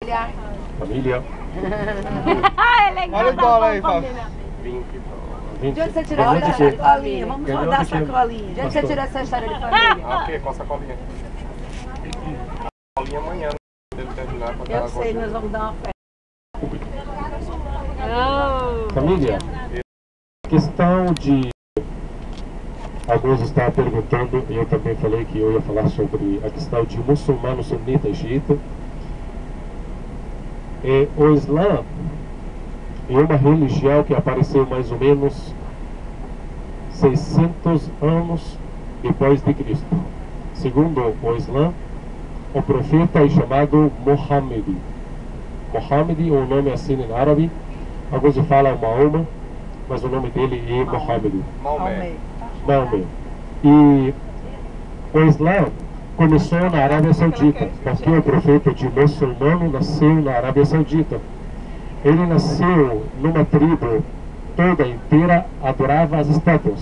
Família. Família. É legal. Olha o dólar aí, Fábio. 20 De onde você tirou Presente essa de quê? sacolinha? Vamos Ganhou rodar a de quê? sacolinha. De onde você Pastor. tirou essa história de família? Ah, o quê? Qual sacolinha? Sacolinha amanhã, deve terminar com Eu aquela sei, coisa. nós vamos dar uma festa. Família, questão de... Alguns estavam perguntando, e eu também falei que eu ia falar sobre a questão de muçulmano, sunita e xiita. O Islã é uma religião que apareceu mais ou menos 600 anos depois de Cristo. Segundo o Islã, o profeta é chamado Muhammad. Muhammad é um nome assim em árabe. Alguns falam Mahoma, mas o nome dele é Muhammad. Maomé. Maomé. E o Islã começou na Arábia Saudita, porque o profeta de muçulmano nasceu na Arábia Saudita. Ele nasceu numa tribo toda inteira adorava as estátuas.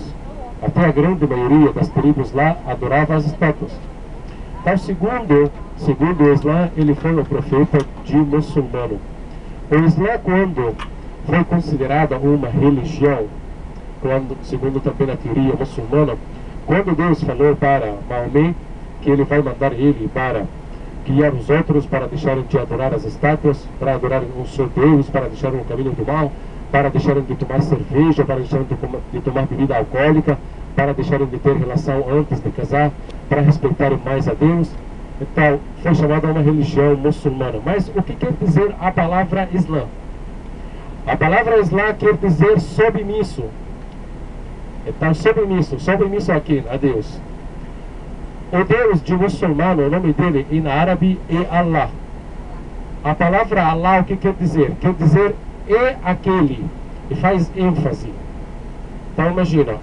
Até a grande maioria das tribos lá adorava as estátuas. Então, segundo o Islã, ele foi o profeta de muçulmano. O Islã, quando foi considerada uma religião, segundo também a teoria muçulmana, quando Deus falou para Maomé que ele vai mandar ele para guiar os outros para deixarem de adorar as estátuas, para adorarem o seu Deus, para deixarem o caminho do mal, para deixarem de tomar cerveja, para deixarem de tomar bebida alcoólica, para deixarem de ter relação antes de casar, para respeitarem mais a Deus. Então, foi chamada uma religião muçulmana. Mas o que quer dizer a palavra Islã? A palavra Islã quer dizer submisso. Então, submisso a quem? A Deus. O Deus de muçulmano, o nome dele em árabe é Allah. A palavra Allah o que quer dizer? Quer dizer é aquele, e faz ênfase. Então imagina,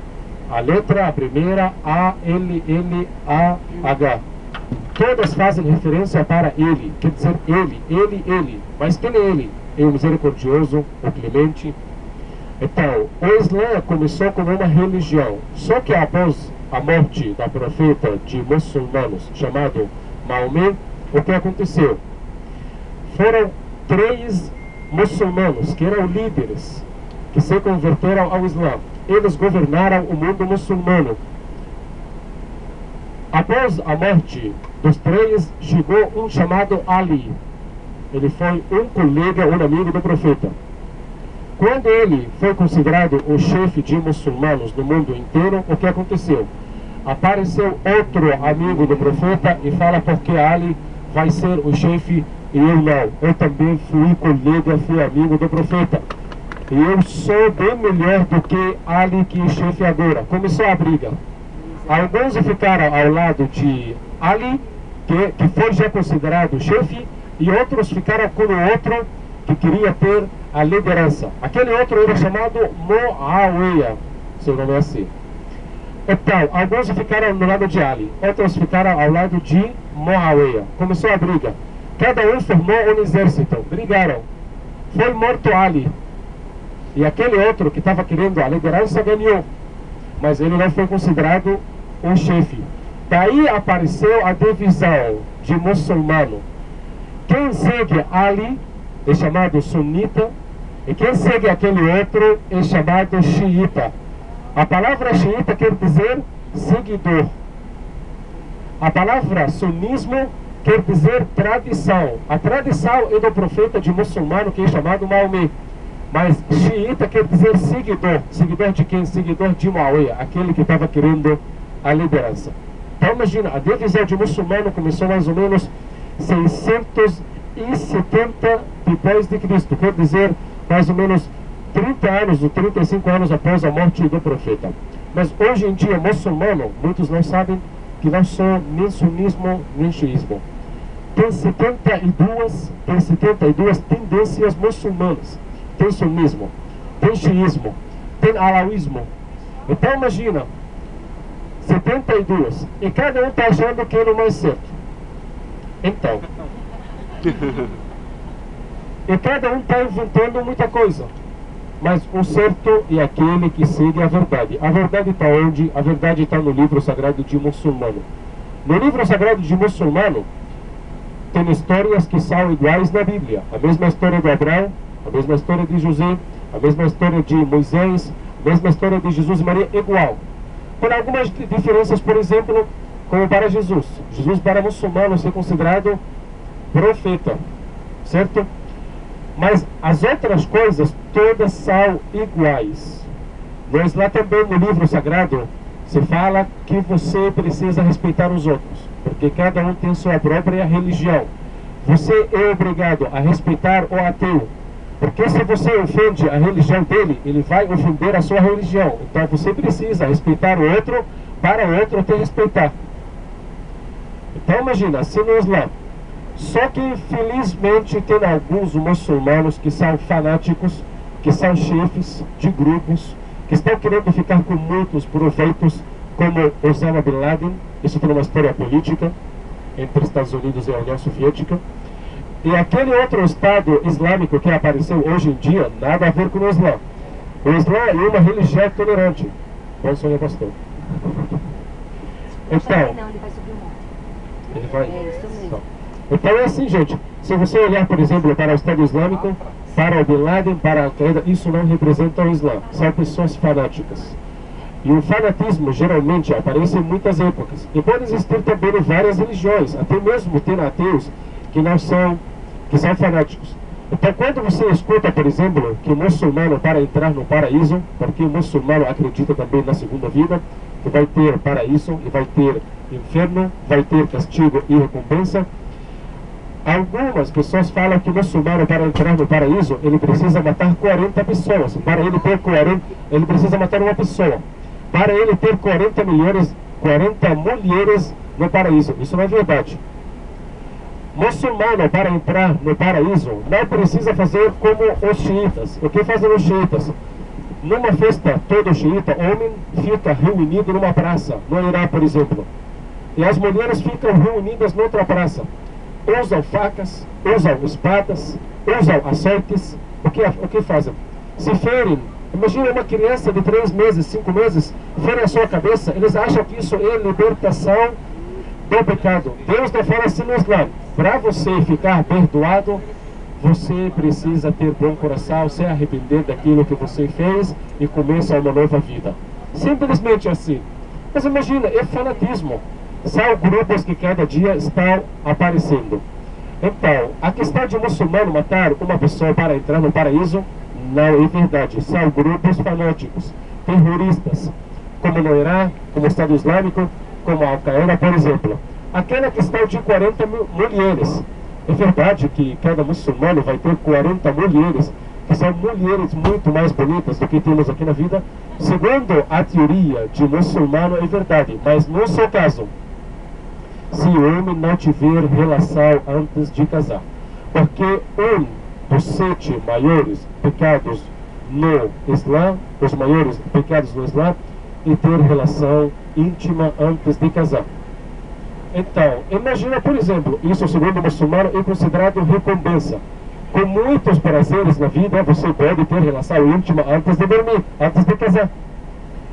a letra, a primeira, A, L, L, A, H. Todas fazem referência para ele, quer dizer ele. Mas quem é ele? É o misericordioso, o clemente. Então, o Islã começou como uma religião, só que após a morte da profeta de muçulmanos chamado Maomé, o que aconteceu? Foram 3 muçulmanos que eram líderes, que se converteram ao Islã. Eles governaram o mundo muçulmano. Após a morte dos 3, chegou um chamado Ali. Ele foi um colega, um amigo do profeta. Quando ele foi considerado o chefe de muçulmanos no mundo inteiro, o que aconteceu? Apareceu outro amigo do profeta e fala porque Ali vai ser o chefe e eu não. Eu também fui colega, fui amigo do profeta. E eu sou bem melhor do que Ali que é chefe agora. Começou a briga. Alguns ficaram ao lado de Ali, que foi já considerado chefe, e outros ficaram com o outro que queria ter a liderança. Aquele outro era chamado Muawiyah, seu nome é assim. Então, alguns ficaram no lado de Ali, outros ficaram ao lado de Muawiyah. Começou a briga. Cada um formou um exército, brigaram. Foi morto Ali. E aquele outro que estava querendo a liderança ganhou. Mas ele não foi considerado um chefe. Daí apareceu a divisão de muçulmano. Quem segue Ali é chamado sunita, e quem segue aquele outro é chamado xiita. A palavra xiita quer dizer seguidor. A palavra sunismo quer dizer tradição. A tradição é do profeta de muçulmano que é chamado Maomé. Mas xiita quer dizer seguidor. Seguidor de quem? Seguidor de Muawiyah, aquele que estava querendo a liderança. Então imagina, a divisão de muçulmano começou mais ou menos 670 depois de Cristo. Quer dizer, mais ou menos 30 anos ou 35 anos após a morte do profeta. Mas hoje em dia, muçulmano, muitos não sabem que não são nem sunismo nem xiismo. Tem 72 tendências muçulmanas. Tem sunismo, tem xiismo, tem alauísmo. Então imagina, 72, e cada um está achando que é o mais certo. Então, e cada um está inventando muita coisa. Mas o certo é aquele que segue a verdade. A verdade está onde? A verdade está no livro sagrado de muçulmano. No livro sagrado de muçulmano, tem histórias que são iguais na Bíblia. A mesma história de Abraão, a mesma história de José, a mesma história de Moisés, a mesma história de Jesus e Maria, igual. Com algumas diferenças, por exemplo, como para Jesus. Jesus, para muçulmanos, é considerado profeta, certo? Mas as outras coisas, todas são iguais. No Islã também, no livro sagrado, se fala que você precisa respeitar os outros, porque cada um tem sua própria religião. Você é obrigado a respeitar o ateu, porque se você ofende a religião dele, ele vai ofender a sua religião. Então você precisa respeitar o outro para o outro te respeitar. Então imagina, se no Islã, só que infelizmente tem alguns muçulmanos que são fanáticos, que são chefes de grupos, que estão querendo ficar com muitos proveitos, como Osama Bin Laden. Isso tem uma história política entre Estados Unidos e a União Soviética. E aquele outro Estado Islâmico que apareceu hoje em dia, nada a ver com o Islã. O Islã é uma religião tolerante. Bom, senhor pastor. Então, Não, ele vai subir o monte. ele vai... É isso mesmo. Então é assim, gente. Se você olhar, por exemplo, para o Estado Islâmico, para o Bin Laden, para a Al-Qaeda, isso não representa o Islã. São pessoas fanáticas. E o fanatismo geralmente aparece em muitas épocas. E pode existir também em várias religiões. Até mesmo tem ateus que são fanáticos. Então quando você escuta, por exemplo, que o muçulmano para entrar no paraíso, porque o muçulmano acredita também na segunda vida, que vai ter paraíso e vai ter inferno, vai ter castigo e recompensa. Algumas pessoas falam que o muçulmano, para entrar no paraíso, ele precisa matar 40 pessoas. Para ele ter 40, ele precisa matar uma pessoa. Para ele ter 40 mulheres no paraíso. Isso não é verdade. Muçulmano, para entrar no paraíso, não precisa fazer como os xiitas. O que fazem os xiitas? Numa festa, todo xiita, homem, fica reunido numa praça, no Irã, por exemplo. E as mulheres ficam reunidas noutra praça. Usam facas, usam espadas, usam açoites. O que fazem? Se ferem. Imagina uma criança de 3 meses, 5 meses, ferem a sua cabeça. Eles acham que isso é libertação do pecado. Deus não fala assim no Islã. Para você ficar perdoado, você precisa ter bom coração, se arrepender daquilo que você fez e começar uma nova vida. Simplesmente assim. Mas imagina, é fanatismo. São grupos que cada dia estão aparecendo. Então, a questão de muçulmano matar uma pessoa para entrar no paraíso não é verdade. São grupos fanáticos, terroristas, como no Irã, como o Estado Islâmico, como a Al-Qaeda, por exemplo. Aquela questão de 40 mulheres. É verdade que cada muçulmano vai ter 40 mulheres, que são mulheres muito mais bonitas do que temos aqui na vida. Segundo a teoria de muçulmano, é verdade, mas no seu caso, se o homem não tiver relação antes de casar. Porque um dos 7 maiores pecados no Islã, os maiores pecados no Islã, é ter relação íntima antes de casar. Então, imagina, por exemplo, isso segundo o muçulmano é considerado recompensa. Com muitos prazeres na vida, você pode ter relação íntima antes de dormir, antes de casar.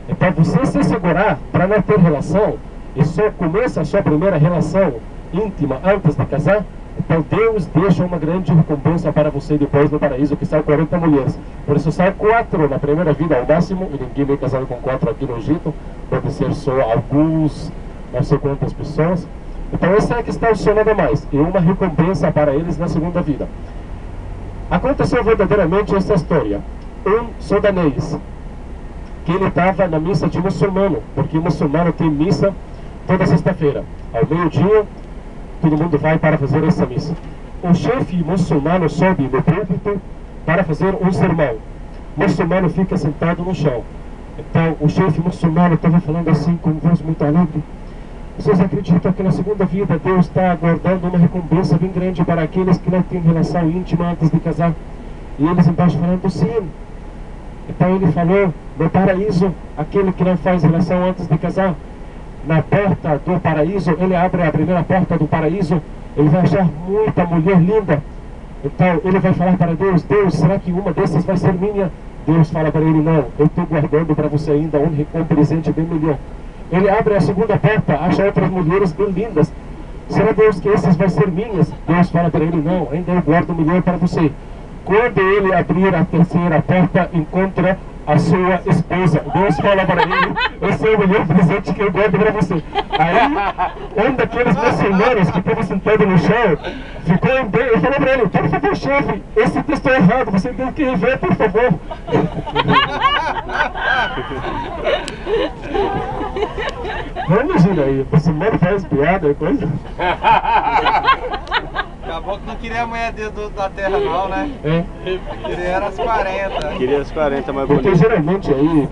Então, você se segurar para não ter relação, e só começa a sua primeira relação íntima antes de casar, então Deus deixa uma grande recompensa para você depois no paraíso, que são 40 mulheres. Por isso são 4 na primeira vida ao máximo, e ninguém vem casado com 4 aqui no Egito, pode ser só alguns, não sei quantas pessoas. Então essa é a questão só nada mais, e uma recompensa para eles na segunda vida. Aconteceu verdadeiramente essa história. Um sudanês, que ele estava na missa de muçulmano, porque muçulmano tem missa toda sexta-feira, ao meio-dia, todo mundo vai para fazer essa missa. O chefe muçulmano sobe no púlpito para fazer um sermão. O muçulmano fica sentado no chão. Então o chefe muçulmano estava falando assim com voz muito alegre: vocês acreditam que na segunda vida Deus está aguardando uma recompensa bem grande para aqueles que não têm relação íntima antes de casar? E eles embaixo falando sim. Então ele falou: no paraíso, aquele que não faz relação antes de casar, na porta do paraíso, ele abre a primeira porta do paraíso, ele vai achar muita mulher linda. Então ele vai falar para Deus: Deus, será que uma dessas vai ser minha? Deus fala para ele: não, eu estou guardando para você ainda um presente bem melhor. Ele abre a segunda porta, acha outras mulheres bem lindas. será Deus que esses vão ser minhas? Deus fala para ele, não, ainda eu guardo melhor para você. Quando ele abrir a terceira porta, encontra a sua esposa. Deus fala para ele, esse é o melhor presente que eu guardo para você. Aí, um daqueles muçulmanos que estava sentado no chão, ficou em pé e falou para ele, por favor, chefe, esse texto é errado, você tem que rever, por favor. Não imagina aí, o muçulmano faz piada e coisa. Acabou que não queria a mulher da terra não, né? É. Queria as 40. Queria as 40 mais Porque bonitas. geralmente aí,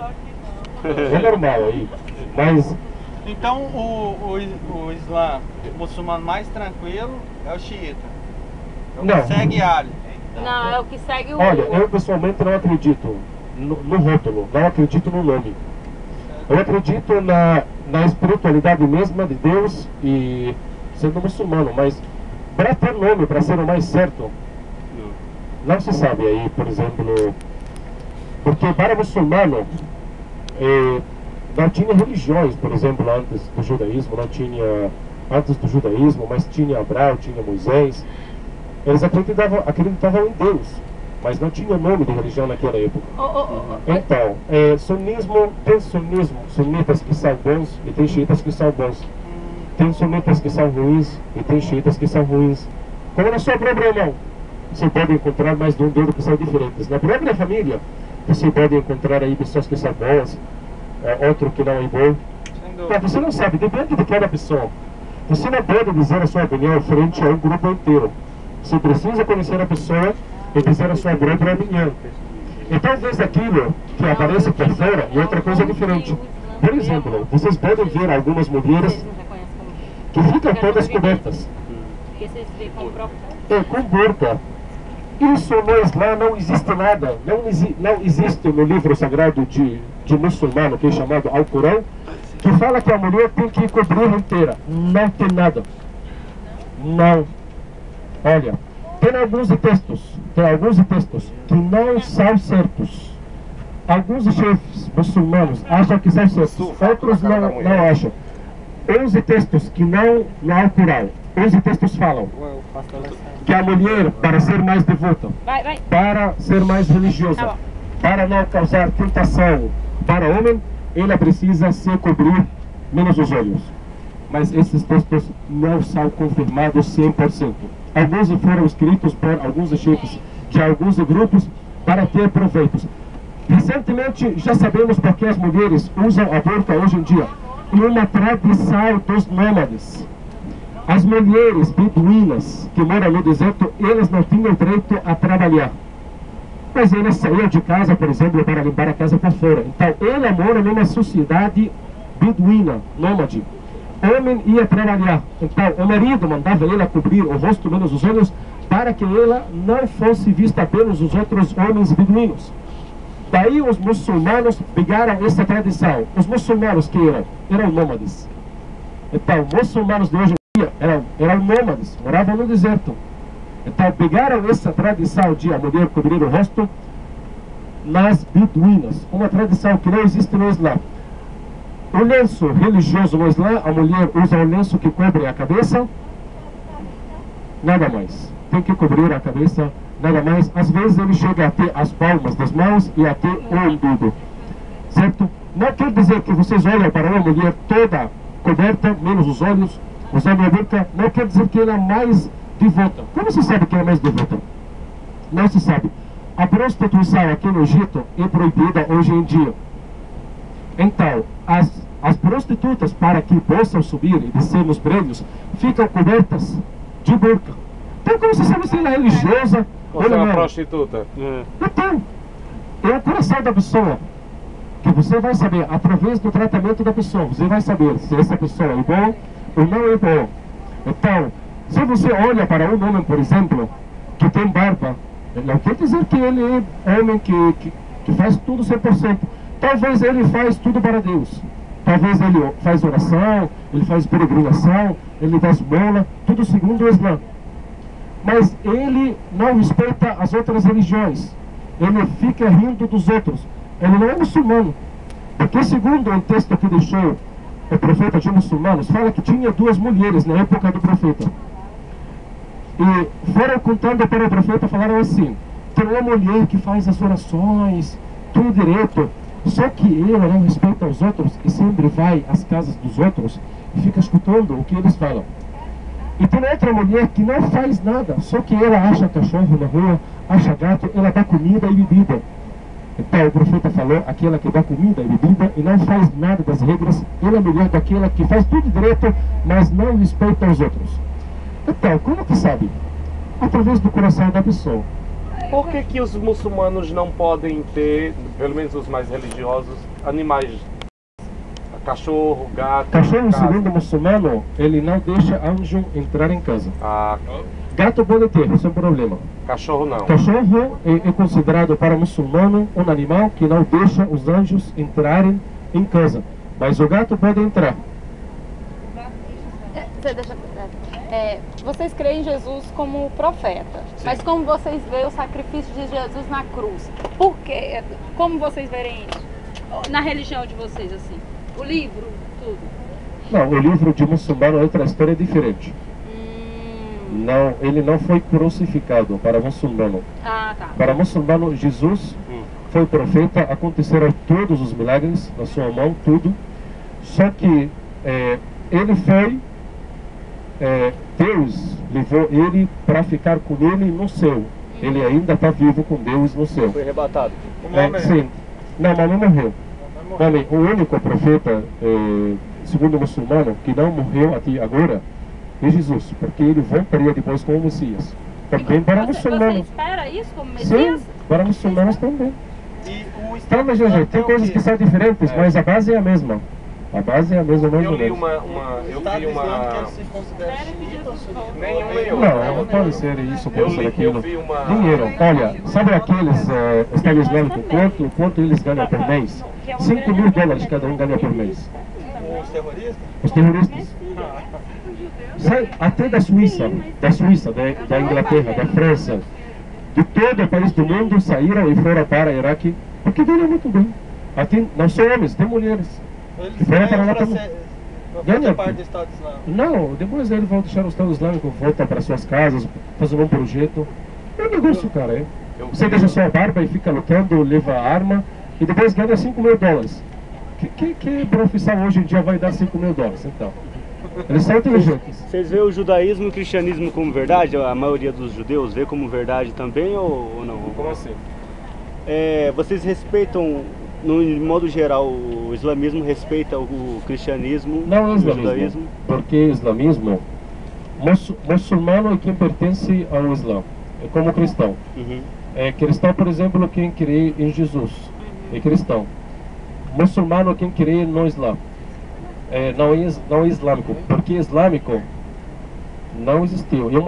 é normal aí, mas Então o Islã muçulmano mais tranquilo é o xiita. É o que Não. segue Ali. Não, é o que segue o... olha, eu pessoalmente não acredito no rótulo, não acredito no nome. Eu acredito na espiritualidade mesma de Deus e sendo muçulmano, mas para ter nome, para ser o mais certo, não se sabe aí, por exemplo, porque para muçulmano não tinha religiões, por exemplo, antes do judaísmo, mas tinha Abraão, tinha Moisés. Eles acreditavam em Deus, mas não tinha nome de religião naquela época. Então, sunismo, tem sunitas que são bons e tem xiitas que são bons. Tem sunitas que são ruins e tem xiitas que são ruins. Como na sua própria mão, você pode encontrar mais de um dedo que são diferentes. Na própria família, você pode encontrar aí pessoas que são boas, outro que não é bom. Mas você não sabe, depende de cada pessoa. Você não pode dizer a sua opinião frente a um grupo inteiro. Você precisa conhecer a pessoa e dizer a sua própria opinião. E talvez aquilo que aparece por fora e outra coisa diferente. Por exemplo, vocês podem ver algumas mulheres que ficam todas cobertas. Com burca. Isso no Islã não existe nada. Não existe no livro sagrado de muçulmano, que é chamado Alcorão, que fala que a mulher tem que cobrir inteira. Não tem nada. Não. Olha, tem alguns textos que não são certos. Alguns chefes muçulmanos acham que são certos, outros não acham. 11 textos que não no Alcorão. 11 textos falam que a mulher, para ser mais devota, para ser mais religiosa, para não causar tentação para o homem, ela precisa se cobrir menos os olhos. Mas esses textos não são confirmados 100%. Alguns foram escritos por alguns chefes de alguns grupos para ter proveitos. Recentemente, já sabemos porque as mulheres usam a burca hoje em dia. É uma tradição dos nômades. As mulheres beduínas que moram no deserto, elas não tinham direito a trabalhar. Mas elas saíam de casa, por exemplo, para limpar a casa por fora. Então, ela mora numa sociedade beduína, nômade. O homem ia trabalhar. Então, o marido mandava ela cobrir o rosto menos os olhos para que ela não fosse vista pelos os outros homens beduínos. Daí os muçulmanos pegaram essa tradição. Os muçulmanos que eram nômades. Então, muçulmanos de hoje em dia eram nômades, moravam no deserto. Então, pegaram essa tradição de a mulher cobrir o rosto nas beduínas. Uma tradição que não existe no Islã. O lenço religioso no Islã, a mulher usa um lenço que cobre a cabeça, nada mais. Tem que cobrir a cabeça, nada mais. Às vezes ele chega até as palmas das mãos e até o umbigo. Certo? Não quer dizer que vocês olham para uma mulher toda coberta, menos os olhos, usando a burca, não quer dizer que ela é mais devota. Como se sabe que ela é mais devota? Não se sabe. A prostituição aqui no Egito é proibida hoje em dia. Então, as prostitutas, para que possam subir e descer nos prédios, ficam cobertas de burca. Então, como você sabe se ela é religiosa ou Você é não? uma prostituta. Então, é o coração da pessoa que você vai saber através do tratamento da pessoa. Você vai saber se essa pessoa é boa ou não é boa. Então, se você olha para um homem, por exemplo, que tem barba, não quer dizer que ele é homem que faz tudo 100%. Talvez ele faz tudo para Deus. Talvez ele faz oração, ele faz peregrinação, ele dá esmola, tudo segundo o Islã. Mas ele não respeita as outras religiões. Ele fica rindo dos outros. Ele não é muçulmano. Porque segundo um texto que deixou o profeta de muçulmanos, fala que tinha 2 mulheres na época do profeta. E foram contando para o profeta, falaram assim: tem uma mulher que faz as orações, tudo direito, só que ela não respeita os outros e sempre vai às casas dos outros e fica escutando o que eles falam. E tem outra mulher que não faz nada, só que ela acha cachorro na rua, acha gato, ela dá comida e bebida. Então o profeta falou: aquela que dá comida e bebida e não faz nada das regras, ela é melhor daquela que faz tudo direito, mas não respeita os outros. Então, como que sabe? Através do coração da pessoa. Por que os muçulmanos não podem ter, pelo menos os mais religiosos, animais? Cachorro, gato, Cachorro, casa. segundo o muçulmano, ele não deixa anjo entrar em casa. Ah, Gato pode ter, sem problema. cachorro não. Cachorro é considerado para o muçulmano um animal que não deixa os anjos entrarem em casa. Mas o gato pode entrar. Vocês creem em Jesus como profeta, mas como vocês veem o sacrifício de Jesus na cruz? Por quê? Como vocês verem isso? Na religião de vocês, assim? O livro, tudo? Não, o livro de muçulmano é outra história diferente. Não, ele não foi crucificado para muçulmano. Ah, tá. Para muçulmano, Jesus foi profeta, aconteceram todos os milagres na sua mão, tudo. Só que ele foi, Deus levou ele para ficar com ele no céu. Ele ainda está vivo com Deus no céu. Foi arrebatado. Sim. Não, mas não morreu. Homem, o único profeta, segundo o muçulmano, que não morreu até agora é Jesus, porque ele voltaria depois como Messias. Também para muçulmanos. Você espera isso como Messias? Sim, para muçulmanos também. E o Então, mas, gente, tem coisas que são diferentes, mas a base é a mesma. A base é a mesma, mais Eu ou li menos. Estado Islâmico, ele se considera xiita ou sunita? Nenhum. Não pode ser isso, pode ser aquilo. Eu vi uma... Dinheiro. Olha, sabe aqueles Estado Islâmico, quanto eles ganham por mês? 5 mil dólares cada um ganha por mês. Os terroristas? Os terroristas. Sai até da Suíça, da Inglaterra, da França, de todo o país do mundo saíram e foram para o Iraque, porque ganham muito bem. Até, não só homens, tem mulheres. Eles Vai para lá ganham também. para Ganha. fazer parte do Estado Islâmico. Não, depois eles vão deixar o Estado Islâmico, voltam para suas casas, fazem um projeto. É um negócio, cara, é. Você deixa sua barba e fica lutando, leva a arma e depois ganha 5 mil dólares. Que profissão hoje em dia vai dar 5 mil dólares, então? Eles são inteligentes. Vocês veem o judaísmo e o cristianismo como verdade? A maioria dos judeus vê como verdade também ou não? Como assim? Vocês respeitam, no modo geral, o islamismo respeita o cristianismo, Não é o islamismo, judaísmo? porque islamismo, muçulmano é quem pertence ao Islã, é como cristão. Uhum. Cristão, por exemplo, quem crê em Jesus, é cristão. Muçulmano, quem crê no Islã, não é islâmico, porque islâmico não existiu. Eu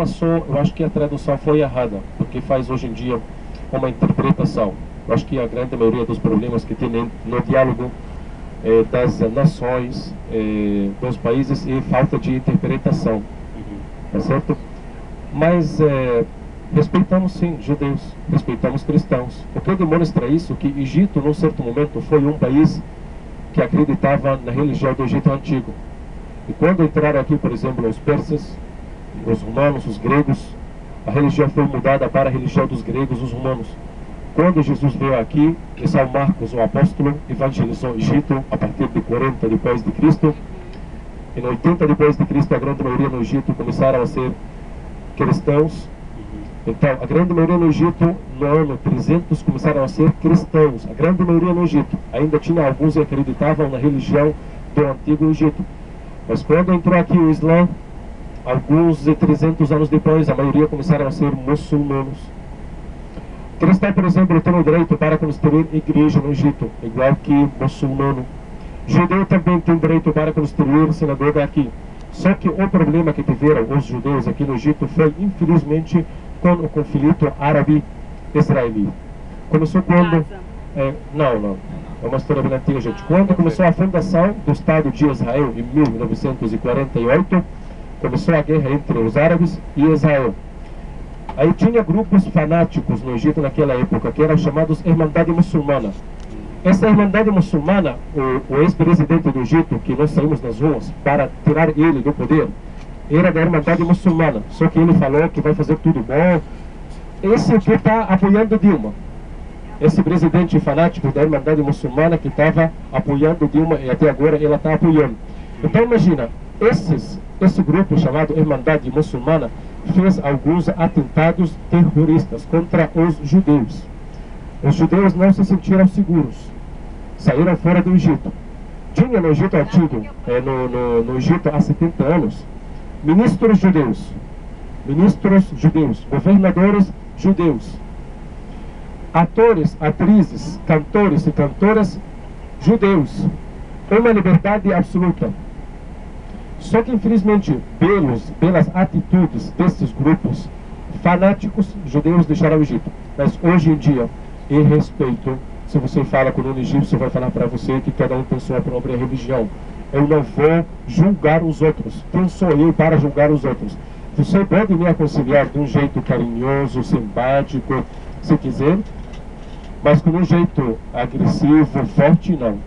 acho que a tradução foi errada, porque faz hoje em dia uma interpretação. Eu acho que a grande maioria dos problemas que tem no diálogo das nações, dos países, é falta de interpretação, tá certo? Mas respeitamos sim judeus, respeitamos cristãos. O que demonstra isso? Que Egito, num certo momento, foi um país que acreditava na religião do Egito antigo. E quando entraram aqui, por exemplo, os persas, os romanos, os gregos, a religião foi mudada para a religião dos gregos, os romanos. Quando Jesus veio aqui, São Marcos, o apóstolo, evangelizou o Egito a partir de 40 depois de Cristo. E no 80 depois de Cristo, a grande maioria no Egito começaram a ser cristãos. Então, a grande maioria no Egito, no ano 300, começaram a ser cristãos. A grande maioria no Egito. Ainda tinha alguns que acreditavam na religião do Antigo Egito. Mas quando entrou aqui o Islã, alguns 300 anos depois, a maioria começaram a ser muçulmanos. Cristão, por exemplo, tem o direito para construir igreja no Egito, igual que muçulmano. Judeu também tem direito para construir sinagoga aqui. Só que o problema que tiveram os judeus aqui no Egito foi, infelizmente, com o conflito árabe-israelí. Começou quando... não. É uma história bem antiga, gente. Quando começou a fundação do Estado de Israel, em 1948, começou a guerra entre os árabes e Israel. Aí tinha grupos fanáticos no Egito naquela época, que eram chamados Irmandade Muçulmana. Essa Irmandade Muçulmana, o ex-presidente do Egito, que nós saímos nas ruas para tirar ele do poder, era da Irmandade Muçulmana, só que ele falou que vai fazer tudo bom. Esse que está apoiando Dilma, esse presidente fanático da Irmandade Muçulmana que estava apoiando Dilma e até agora ela está apoiando. Então imagina, esse grupo chamado Irmandade Muçulmana fez alguns atentados terroristas contra os judeus. Os judeus não se sentiram seguros, saíram fora do Egito. Tinha no Egito antigo, no Egito há 70 anos, ministros judeus, governadores judeus, atores, atrizes, cantores e cantoras judeus. Uma liberdade absoluta. Só que infelizmente, pelas atitudes desses grupos fanáticos, judeus deixaram o Egito. Mas hoje em dia, em respeito, se você fala com um egípcio, vai falar para você que cada um tem sua própria religião. Eu não vou julgar os outros. Quem sou eu para julgar os outros? Você pode me aconselhar de um jeito carinhoso, simpático, se quiser, mas com um jeito agressivo, forte, não.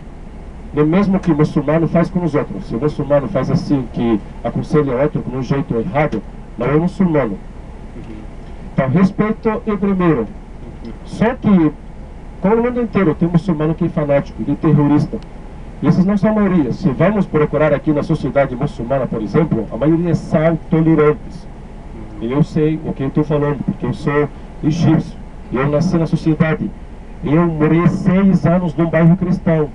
Nem mesmo que o muçulmano faz com os outros. Se o muçulmano faz assim, que aconselha o outro com um jeito errado, não é muçulmano. Então, respeito é primeiro. Só que, como no mundo inteiro, tem muçulmano que é fanático, e terrorista. E esses não são a maioria. Se vamos procurar aqui na sociedade muçulmana, por exemplo, a maioria são tolerantes. E eu sei o que eu estou falando, porque eu sou egípcio. Eu nasci na sociedade. Eu morei 6 anos num bairro cristão.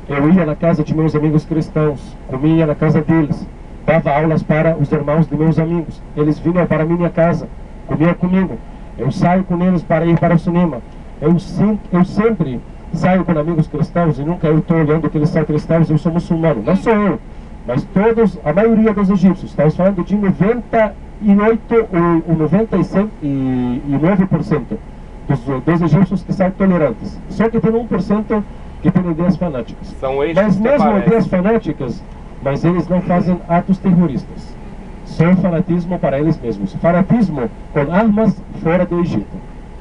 Eu ia na casa de meus amigos cristãos, comia na casa deles, dava aulas para os irmãos de meus amigos. Eles vinham para a minha casa, comiam comigo. Eu saio com eles para ir para o cinema. Eu sempre saio com amigos cristãos e nunca eu estou olhando que eles são cristãos, eu sou muçulmano. Não sou eu, mas todos, a maioria dos egípcios, estamos falando de 98 ou 99% dos egípcios que são tolerantes. Só que tem 1% que tem ideias fanáticas. São mas mesmo ideias fanáticas, mas eles não fazem atos terroristas. Só fanatismo para eles mesmos. Fanatismo com armas fora do Egito,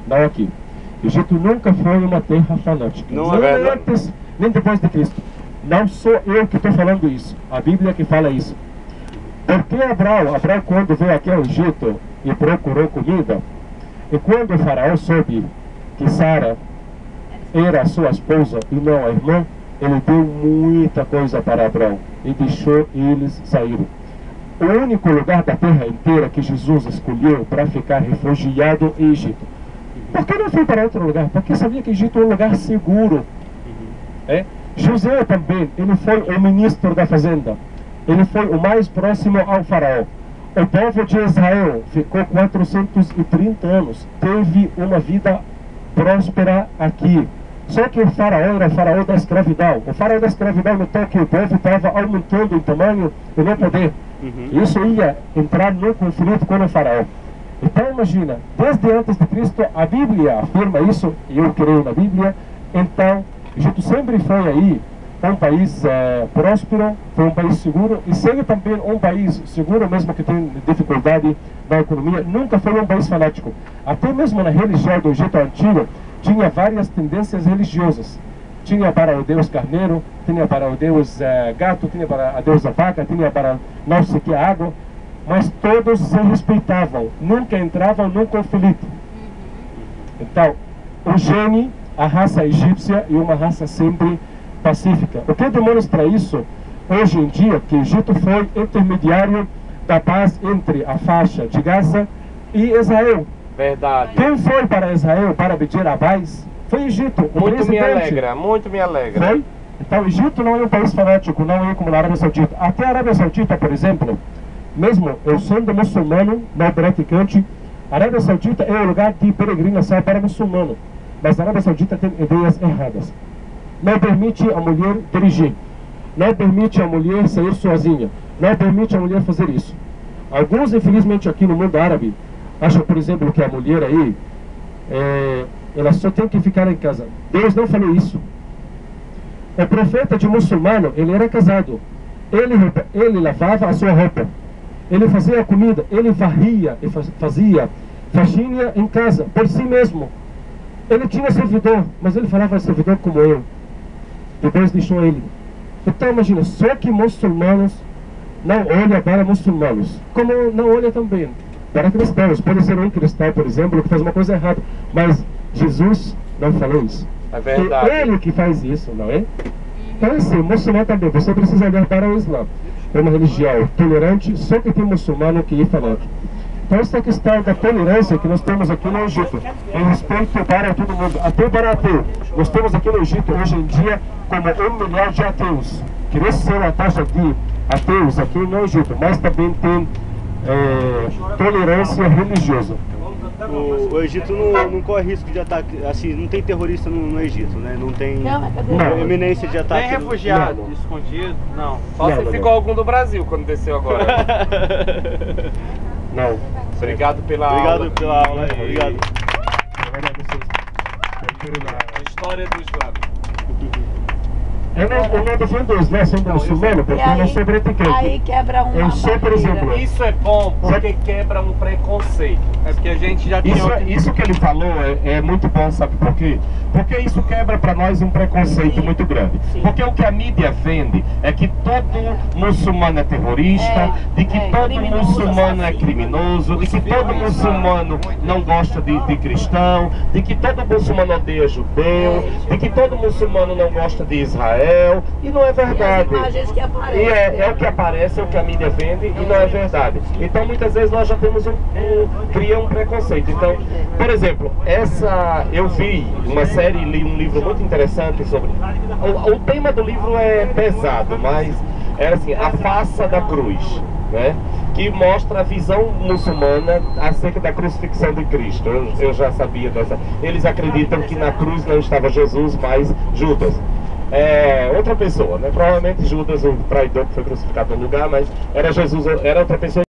não aqui. O Egito nunca foi uma terra fanática. Não nem é antes, nem depois de Cristo. Não sou eu que estou falando isso. A Bíblia que fala isso. Porque Abraão quando veio aqui ao Egito e procurou comida, e quando o faraó soube que Sara era a sua esposa e não a irmã, ele deu muita coisa para Abraão e deixou eles saírem. O único lugar da terra inteira que Jesus escolheu para ficar refugiado é Egito. Por que não foi para outro lugar? Porque sabia que Egito é um lugar seguro. José também, ele foi o ministro da fazenda. Ele foi o mais próximo ao faraó. O povo de Israel ficou 430 anos. Teve uma vida próspera aqui. Só que o faraó era o faraó da escravidão. O faraó da escravidão notou que o povo estava aumentando em tamanho e no poder. Isso ia entrar no conflito com o faraó. Então imagina, desde antes de Cristo, a Bíblia afirma isso, e eu creio na Bíblia. Então, o Egito sempre foi aí um país próspero, foi um país seguro, e segue também um país seguro, mesmo que tenha dificuldade na economia. Nunca foi um país fanático. Até mesmo na religião do Egito antigo, tinha várias tendências religiosas. Tinha para o deus carneiro, tinha para o deus gato, tinha para a deusa vaca, tinha para não sei que água, mas todos se respeitavam, nunca entravam num conflito. Então, o gene, a raça egípcia, é uma raça sempre pacífica. O que demonstra isso, hoje em dia, que o Egito foi intermediário da paz entre a faixa de Gaza e Israel. Verdade. Quem foi para Israel para pedir a paz? Foi o Egito. Muito me alegra, muito me alegra. Foi? Então, o Egito não é um país fanático, não é como a Arábia Saudita. Até a Arábia Saudita, por exemplo, mesmo eu sendo muçulmano, não praticante, a Arábia Saudita é um lugar de peregrinação para muçulmano. Mas a Arábia Saudita tem ideias erradas. Não permite a mulher dirigir. Não permite a mulher sair sozinha. Não permite a mulher fazer isso. Alguns, infelizmente, aqui no mundo árabe, acham, por exemplo, que a mulher aí, ela só tem que ficar em casa. Deus não falou isso. O profeta de muçulmano, ele era casado. Ele lavava a sua roupa. Ele fazia comida. Ele varria e fazia faxina em casa, por si mesmo. Ele tinha servidor, mas ele falava servidor como eu. Depois deixou ele. Então imagina, só que muçulmanos não olham para muçulmanos, como não olham também para cristãos. Pode ser um cristão, por exemplo, que faz uma coisa errada, mas Jesus não falou isso. É verdade. É ele que faz isso, não é? Então assim, muçulmano também, você precisa olhar para o Islã. É uma religião tolerante, só que tem muçulmano que é falante. Então essa questão da tolerância que nós temos aqui no Egito, em respeito para todo mundo, até para ateu. Nós temos aqui no Egito hoje em dia como 1 milhão de ateus. Cresceu a taxa de ateus aqui no Egito, mas também tem tolerância religiosa. O Egito não corre risco de ataque, assim, não tem terrorista no Egito, né? Não tem eminência de ataque. Tem refugiado escondido? Não. Só se ficou algum do Brasil quando desceu agora. Não. Obrigado pela Obrigado aula. pela aula. Obrigado. História do Islã. Eu não defendo os né, sendo muçulmano, porque eu não sou praticante. Aí quebra uma Eu sou, por exemplo... Isso é bom porque quebra um preconceito. É porque a gente já tinha... Isso que ele falou é muito bom, sabe por quê? Porque isso quebra para nós um preconceito muito grande. Porque o que a mídia vende é que todo muçulmano é terrorista, de que todo muçulmano é criminoso, de que todo muçulmano não gosta de cristão, de que todo muçulmano odeia judeu, de que todo muçulmano não gosta de Israel, e não é verdade. E é o que aparece, é o que a mídia vende, e não é verdade. Então muitas vezes nós já temos cria um preconceito. Então, por exemplo, eu vi uma série, li um livro muito interessante sobre... O tema do livro é pesado, mas era assim, a face da cruz, né? Que mostra a visão muçulmana acerca da crucifixão de Cristo. Eu já sabia dessa. Eles acreditam que na cruz não estava Jesus, mas Judas. Outra pessoa, né? Provavelmente Judas, o traidor que foi crucificado no lugar, mas era Jesus, era outra pessoa.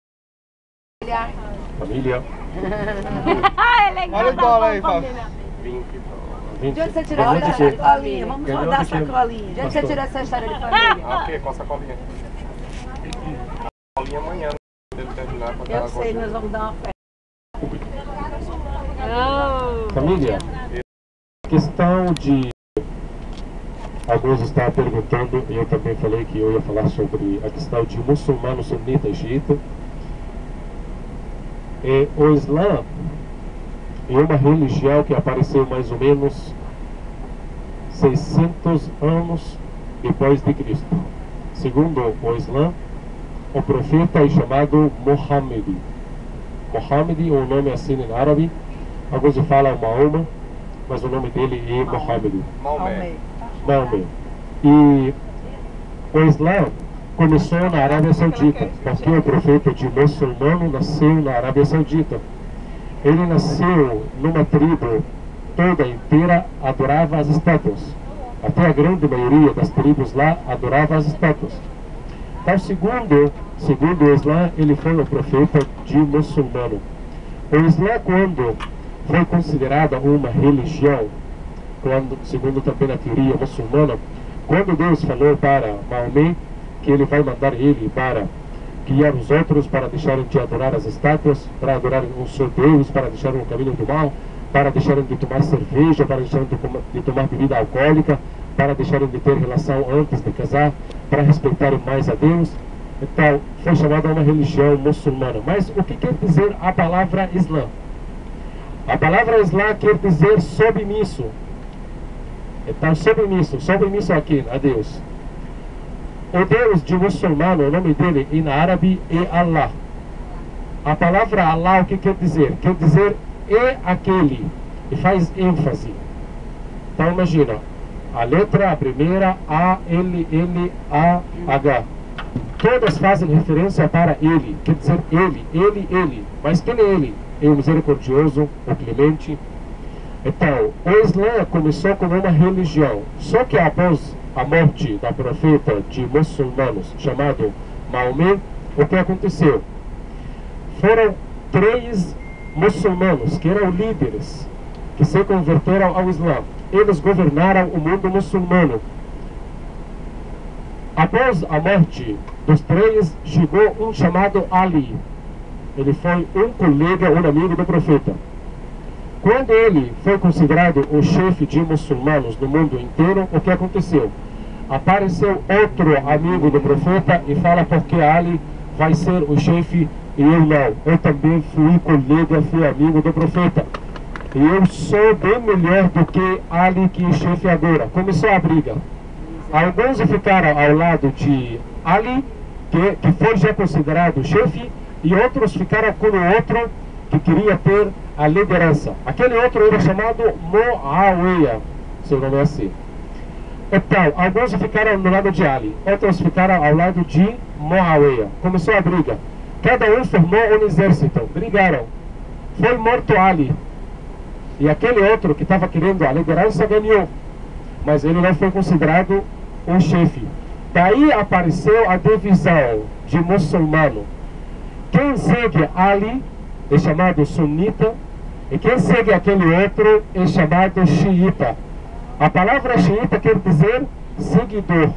Família. É legal. Olha o dólar aí, Fábio. 20 De onde você tirou essa sacolinha? Vamos rodar a sacolinha. De onde você tirou essa história de família? Ah, o quê? Com a sacolinha? Sacolinha amanhã, né? Deve terminar com Eu sei, nós vamos dar uma festa. Família, questão de... Alguns estavam perguntando, e eu também falei que eu ia falar sobre a questão de muçulmano sunita e xiita. O Islã é uma religião que apareceu mais ou menos 600 anos depois de Cristo. Segundo o Islã, o profeta é chamado Muhammad. Muhammad, o nome é assim em árabe. Alguns falam Mahoma, mas o nome dele é Muhammad. Maomé. E o Islã começou na Arábia Saudita, porque o profeta de muçulmano nasceu na Arábia Saudita. Ele nasceu numa tribo toda inteira adorava as estátuas. Até a grande maioria das tribos lá adorava as estátuas. Então, segundo o Islã, ele foi o profeta de muçulmano. O Islã, quando foi considerada uma religião, segundo também a teoria muçulmana, quando Deus falou para Maomé que ele vai mandar ele para guiar os outros para deixarem de adorar as estátuas, para adorarem o seu Deus, para deixarem o caminho do mal, para deixarem de tomar cerveja, para deixarem de tomar bebida alcoólica, para deixarem de ter relação antes de casar, para respeitarem mais a Deus. Então, foi chamada uma religião muçulmana. Mas o que quer dizer a palavra Islã? A palavra Islã quer dizer submisso. Então, submisso aqui a Deus. O Deus de muçulmano, o nome dele em árabe é Allah. A palavra Allah, o que quer dizer? Quer dizer é aquele, e faz ênfase. Então imagina, a letra, a primeira, A, L, L, A, H. Todas fazem referência para ele, quer dizer ele. Mas quem é ele? É o misericordioso, o clemente. Então, o Islã começou como uma religião, só que após a morte da profeta de muçulmanos, chamado Maomé, o que aconteceu? Foram 3 muçulmanos, que eram líderes, que se converteram ao Islã. Eles governaram o mundo muçulmano. Após a morte dos 3, chegou um chamado Ali. Ele foi um colega, um amigo do profeta. Quando ele foi considerado o chefe de muçulmanos no mundo inteiro, o que aconteceu? Apareceu outro amigo do profeta e fala: porque Ali vai ser o chefe e eu não. Eu também fui colega, fui amigo do profeta. E eu sou bem melhor do que Ali, que é chefe agora. Começou a briga. Alguns ficaram ao lado de Ali, que foi já considerado chefe, e outros ficaram com o outro que queria ter a liderança. Aquele outro era chamado Muawiyah, seu nome é assim. Então, alguns ficaram no lado de Ali, outros ficaram ao lado de Muawiyah. Começou a briga. Cada um formou um exército, brigaram. Foi morto Ali. E aquele outro que estava querendo a liderança ganhou. Mas ele não foi considerado um chefe. Daí apareceu a divisão de muçulmano. Quem segue Ali é chamado sunita, e quem segue aquele outro é chamado xiita. A palavra xiita quer dizer seguidor.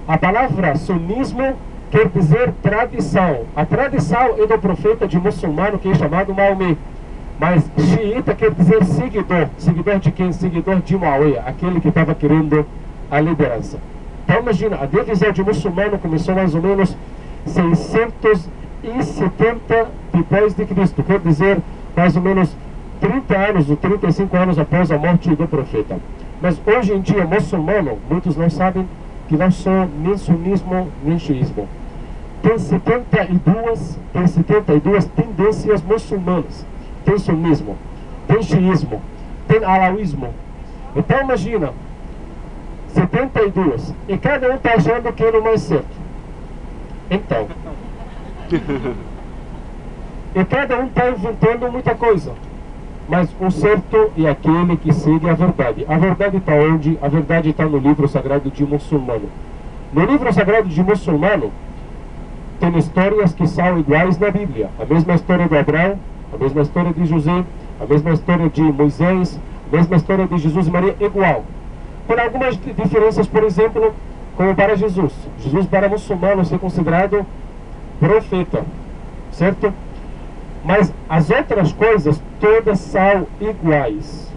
A palavra sunismo quer dizer tradição. A tradição é do profeta de muçulmano, que é chamado Maomé. Mas xiita quer dizer seguidor. Seguidor de quem? Seguidor de Muawiyah, aquele que estava querendo a liderança. Então imagina, a divisão de muçulmano começou mais ou menos 670 depois de Cristo. Quer dizer, mais ou menos 30 anos ou 35 anos após a morte do profeta. Mas hoje em dia, muçulmano, muitos não sabem que não são nem sunismo nem xiismo. Tem 72 tendências muçulmanas. Tem sunismo, tem xiismo, tem alauísmo. Então imagina, 72, e cada um está achando que é o mais certo. Então, e cada um está inventando muita coisa. Mas o certo é aquele que segue a verdade. A verdade está onde? A verdade está no livro sagrado de muçulmano. No livro sagrado de muçulmano, tem histórias que são iguais na Bíblia. A mesma história de Abraão, a mesma história de José, a mesma história de Moisés, a mesma história de Jesus e Maria, igual. Com algumas diferenças, por exemplo, como para Jesus. Jesus, para muçulmanos, é considerado profeta, certo? Mas as outras coisas, todas são iguais.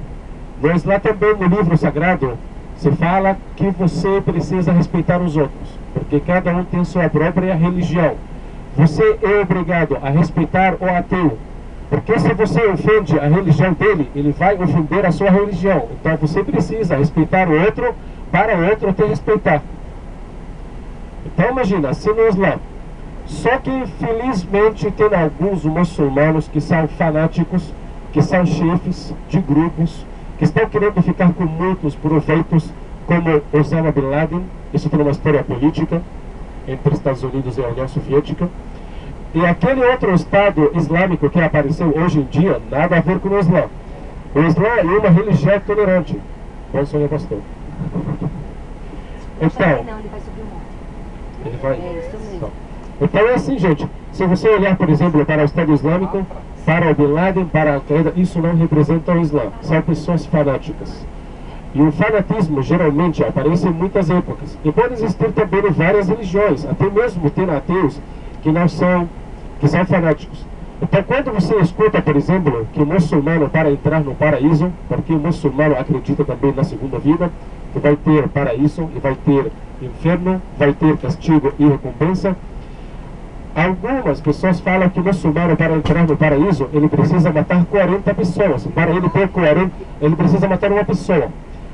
No Islã também, no livro sagrado, se fala que você precisa respeitar os outros, porque cada um tem sua própria religião. Você é obrigado a respeitar o ateu, porque se você ofende a religião dele, ele vai ofender a sua religião. Então você precisa respeitar o outro para o outro te respeitar. Então imagina, se no Islã, só que infelizmente tem alguns muçulmanos que são fanáticos, que são chefes de grupos, que estão querendo ficar com muitos proveitos, como Osama Bin Laden. Isso tem uma história política entre Estados Unidos e a União Soviética. E aquele outro Estado islâmico que apareceu hoje em dia, nada a ver com o Islã. O Islã é uma religião tolerante. Bom sonho, pastor. Então, ele vai. Então é assim, gente. Se você olhar, por exemplo, para o Estado Islâmico, para o Bin Laden, para a Al-Qaeda, isso não representa o Islã. São pessoas fanáticas. E o fanatismo geralmente aparece em muitas épocas. E pode existir também em várias religiões. Até mesmo tem ateus que são fanáticos. Então quando você escuta, por exemplo, que o muçulmano, para entrar no paraíso, porque o muçulmano acredita também na segunda vida, que vai ter paraíso e vai ter inferno, vai ter castigo e recompensa. Algumas pessoas falam que o muçulmano, para entrar no paraíso, ele precisa matar 40 pessoas. Para ele ter 40, ele precisa matar uma pessoa.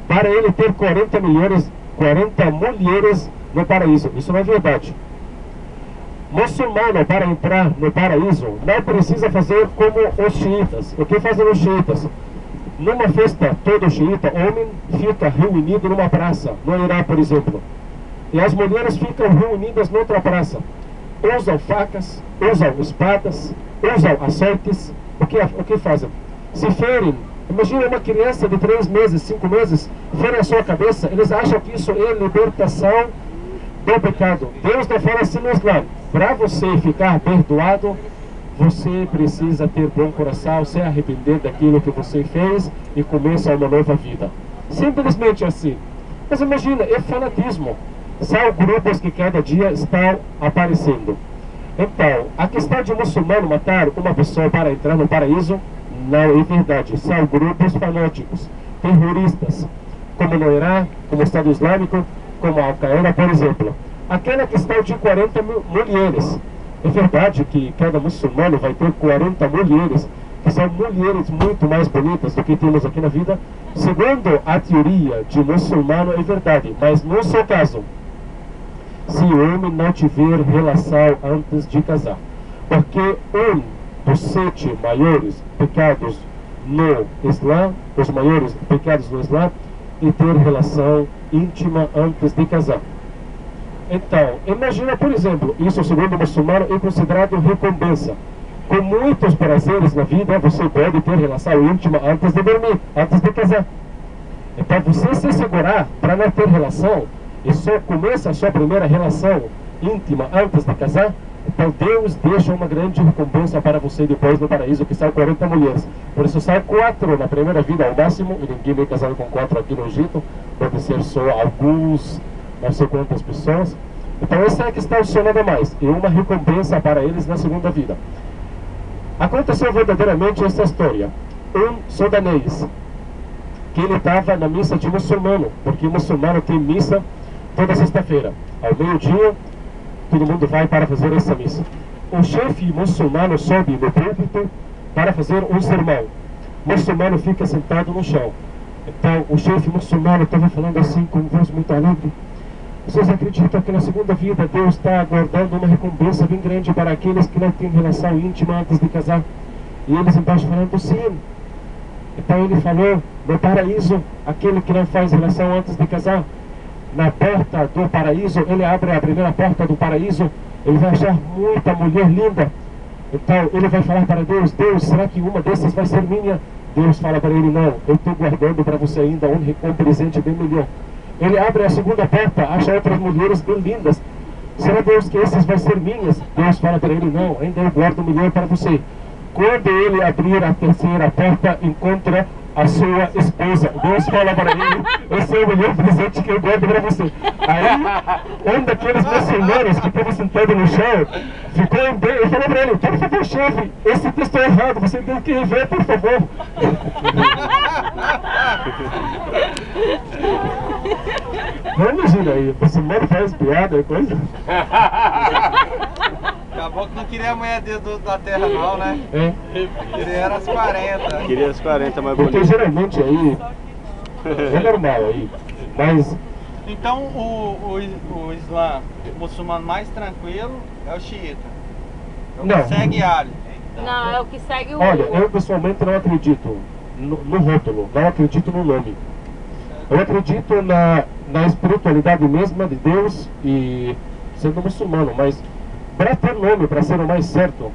Para ele ter 40 mulheres no paraíso. Isso não é verdade. Muçulmano, para entrar no paraíso, não precisa fazer como os xiitas. O que fazem os xiitas? Numa festa, todo xiita, homem, fica reunido numa praça, no Irã, por exemplo. E as mulheres ficam reunidas noutra praça. Usam facas, usam espadas, usam açoites. O que fazem? Se ferem. Imagina uma criança de 3 meses, 5 meses, ferem a sua cabeça. Eles acham que isso é libertação do pecado. Deus não fala assim no Islã. Para você ficar perdoado, você precisa ter bom coração, se arrepender daquilo que você fez e começar uma nova vida. Simplesmente assim. Mas imagina, é fanatismo. São grupos que cada dia estão aparecendo. Então, a questão de muçulmano matar uma pessoa para entrar no paraíso Não é verdade. São grupos fanáticos, terroristas, como no Irã, como o Estado Islâmico, como a Al-Qaeda, por exemplo. Aquela questão de 40 mulheres. É verdade que cada muçulmano vai ter 40 mulheres, que são mulheres muito mais bonitas do que temos aqui na vida. Segundo a teoria de muçulmano, é verdade, mas no seu caso, se o homem não tiver relação antes de casar. Porque um dos 7 maiores pecados no Islã, os maiores pecados no Islã, é ter relação íntima antes de casar. Então, imagina, por exemplo, isso segundo o muçulmano é considerado recompensa. Com muitos prazeres na vida, você pode ter relação íntima antes de dormir, antes de casar. Então, você se segurar para não ter relação, e só começa a sua primeira relação íntima antes de casar, então Deus deixa uma grande recompensa para você depois no paraíso, que são 40 mulheres. Por isso são 4 na primeira vida ao máximo, e ninguém vai casar com 4 aqui no Egito, pode ser só alguns, não sei quantas pessoas. Então essa é a questão, só nada mais, e uma recompensa para eles na segunda vida. Aconteceu verdadeiramente essa história. Um sudanês, que ele estava na missa de muçulmano, porque muçulmano tem missa toda sexta-feira, ao meio-dia, todo mundo vai para fazer essa missa. O chefe muçulmano sobe no púlpito para fazer um sermão. O muçulmano fica sentado no chão. Então o chefe muçulmano estava falando assim com voz muito alegre: vocês acreditam que na segunda vida Deus está aguardando uma recompensa bem grande para aqueles que não têm relação íntima antes de casar? E eles embaixo falando sim. Então ele falou: no paraíso, aquele que não faz relação antes de casar, na porta do paraíso, ele abre a primeira porta do paraíso, ele vai achar muita mulher linda. Então ele vai falar para Deus: Deus, será que uma dessas vai ser minha? Deus fala para ele: não, eu estou guardando para você ainda um presente bem melhor. Ele abre a segunda porta, acha outras mulheres bem lindas. Será, Deus, que essas vão ser minhas? Deus fala para ele: não, ainda eu guardo melhor para você. Quando ele abrir a terceira porta, encontra a sua esposa. Deus fala para ele: esse é o melhor presente que eu guardo para você. Aí, um daqueles muçulmanos que estava sentado no chão ficou em pé e falou para ele: por favor, chefe, esse texto é errado, você tem que rever, por favor. Não imagina aí, o muçulmano faz piada e coisa. Acabou que não queria a mulher da terra não, né? É. Queria as 40. Queria as 40 mais Porque bonitas. geralmente aí é normal aí, mas Então o Islã, o muçulmano mais tranquilo é o xiita. É o Não. que segue Ali. Não, é o que segue o... olha, eu pessoalmente não acredito no rótulo, não acredito no nome. Eu acredito na espiritualidade mesma de Deus e sendo muçulmano, mas para ter nome, para ser o mais certo,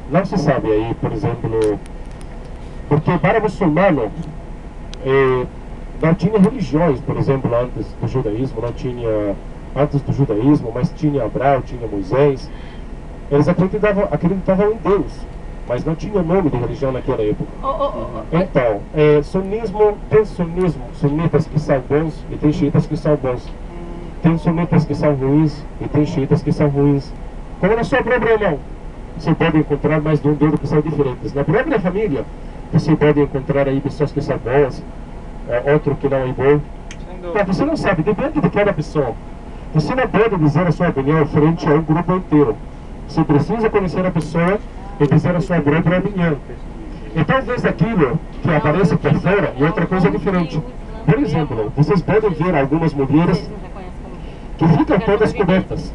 não se sabe aí, por exemplo, porque para muçulmano não tinha religiões, por exemplo, antes do judaísmo, não tinha antes do judaísmo, mas tinha Abraão, tinha Moisés. Eles acreditavam em Deus, mas não tinha nome de religião naquela época. Então, sunismo, tem sunitas que são bons e tem xiitas que são bons. Tem sunitas que são ruins e tem xiitas que são ruins. Como na sua própria irmão, você pode encontrar mais de um dedo que são diferentes. Na própria família, você pode encontrar aí pessoas que são boas, outro que não é bom. Mas você não sabe, depende de cada pessoa. Você não pode dizer a sua opinião frente a um grupo inteiro. Você precisa conhecer a pessoa e dizer a sua própria opinião. E talvez aquilo que aparece por fora é outra coisa diferente. Por exemplo, vocês podem ver algumas mulheres que ficam todas cobertas.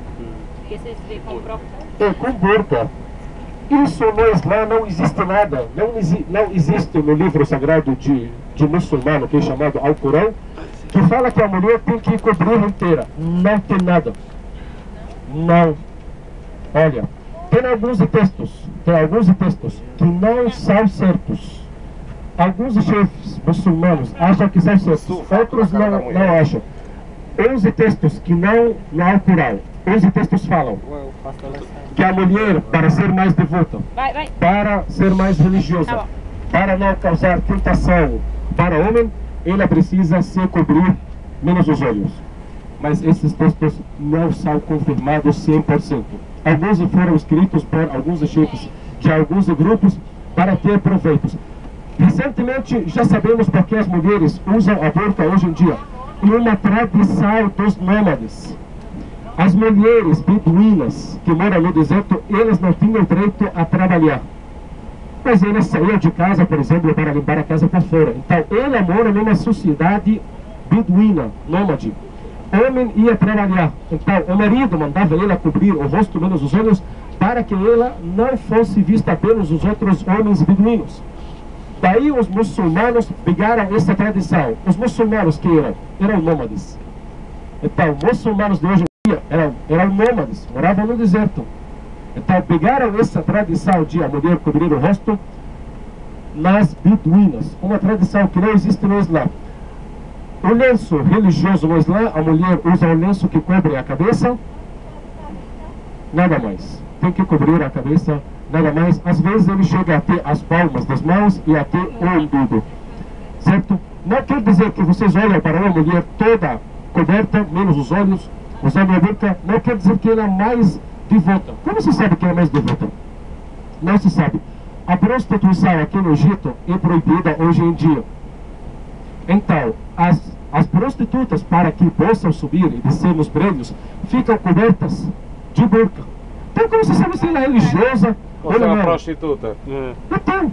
Com burca. Isso no Islã não existe nada. Não existe no livro sagrado de muçulmano, que é chamado Alcorão, que fala que a mulher tem que cobrir inteira. Não tem nada. Não. Olha, tem alguns textos que não são certos. Alguns chefes muçulmanos acham que são certos, outros não acham. 11 textos que não no Alcorão. 11 textos falam que a mulher, para ser mais devota, para ser mais religiosa, para não causar tentação para o homem, ela precisa se cobrir menos os olhos. Mas esses textos não são confirmados 100%. Alguns foram escritos por alguns chefes de alguns grupos, para ter proveitos. Recentemente, já sabemos por que as mulheres usam a burca hoje em dia. E uma tradição dos nômades. As mulheres beduínas que moram no deserto, elas não tinham direito a trabalhar. Mas elas saíam de casa, por exemplo, para limpar a casa por fora. Então, ela mora numa sociedade beduína, nômade. O homem ia trabalhar. Então, o marido mandava ela cobrir o rosto menos os olhos, para que ela não fosse vista pelos outros homens beduínos. Daí os muçulmanos pegaram essa tradição. Os muçulmanos que eram nômades. Então, muçulmanos de hoje em dia eram nômades, moravam no deserto. Então, pegaram essa tradição de a mulher cobrir o rosto nas beduínas. Uma tradição que não existe no Islã. O lenço religioso no Islã, a mulher usa um lenço que cobre a cabeça, nada mais. Tem que cobrir a cabeça, nada mais. Às vezes ele chega até as palmas das mãos e até o umbigo. Certo? Não quer dizer que vocês olham para uma mulher toda coberta, menos os olhos, usando a burca, não quer dizer que ela é mais devota. Como se sabe que ela é mais devota? Não se sabe. A prostituição aqui no Egito é proibida hoje em dia. Então, as prostitutas, para que possam subir e descer nos prédios, ficam cobertas de burca. Então, como você sabe se ela é religiosa ou não? É uma prostituta. Então,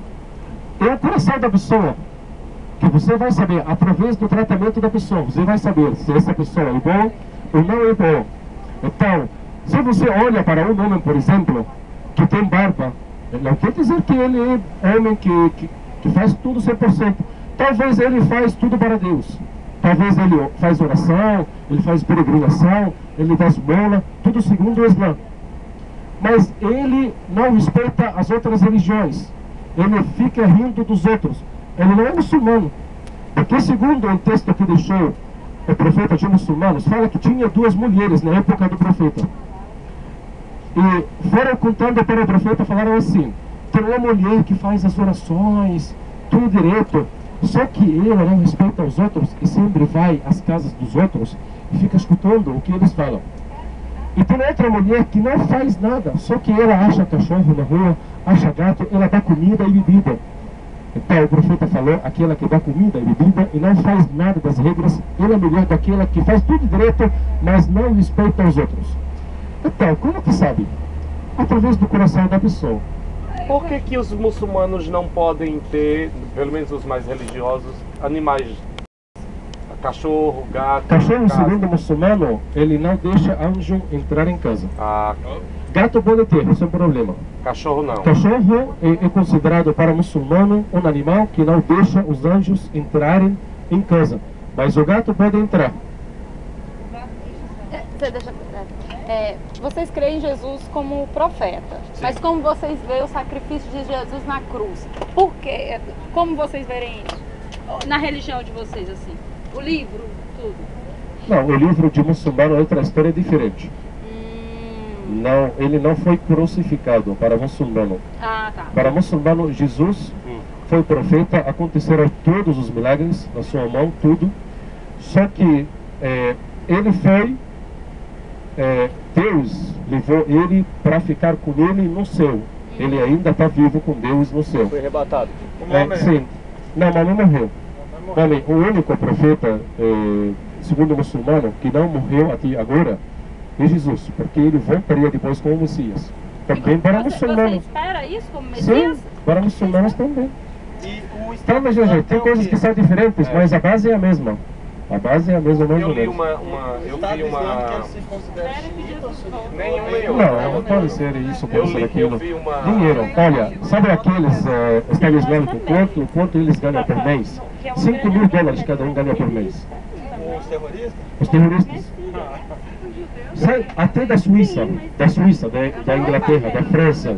é o coração da pessoa que você vai saber através do tratamento da pessoa. Você vai saber se essa pessoa é boa ou não é boa. Então, se você olha para um homem, por exemplo, que tem barba, não quer dizer que ele é homem que faz tudo 100%. Talvez ele faz tudo para Deus. Talvez ele faz oração, ele faz peregrinação, ele dá esmola, tudo segundo o Islã. Mas ele não respeita as outras religiões. Ele fica rindo dos outros. Ele não é muçulmano. Porque segundo um texto que deixou o profeta de muçulmanos, fala que tinha duas mulheres na época do profeta. E foram contando para o profeta, falaram assim: tem uma mulher que faz as orações, tudo direito, só que ela não respeita os outros e sempre vai às casas dos outros e fica escutando o que eles falam. E tem outra mulher que não faz nada, só que ela acha cachorro na rua, acha gato, ela dá comida e bebida. Então o profeta falou: aquela que dá comida e bebida e não faz nada das regras, ela é melhor daquela que faz tudo direito, mas não respeita os outros. Então, como que sabe? Através do coração da pessoa. Por que os muçulmanos não podem ter, pelo menos os mais religiosos, animais? Cachorro, gato... Cachorro, segundo o muçulmano, ele não deixa anjo entrar em casa. Gato pode ter, sem problema. Cachorro não. Cachorro é considerado para o muçulmano um animal que não deixa os anjos entrarem em casa. Mas o gato pode entrar. Vocês creem em Jesus como profeta, sim, mas como vocês veem o sacrifício de Jesus na cruz? Por quê? Como vocês verem isso? Na religião de vocês, assim? O livro, tudo? Não, o livro de muçulmano é outra história diferente. Não, ele não foi crucificado para muçulmano. Tá. Para muçulmano, Jesus foi profeta, aconteceram todos os milagres na sua mão, tudo. Só que ele foi... Deus levou ele para ficar com ele no céu. Ele ainda está vivo com Deus no céu. Foi arrebatado. Sim. Não, mas não morreu. O único profeta, segundo o muçulmano, que não morreu até agora é Jesus, porque ele voltaria depois como Messias. Também para muçulmanos. Você espera isso como Messias? Sim, para muçulmanos também. E o Então, mas, gente, tem coisas que são diferentes, mas a base é a mesma. A base é a mesma, mais ou menos. Não pode ser isso, pode ser aquilo. Dinheiro. Olha, sabe aqueles Estado Islâmico, quanto eles ganham por mês? $5.000 cada um ganha por mês. Os terroristas? Os terroristas. Sai até da Suíça, da Inglaterra, da França,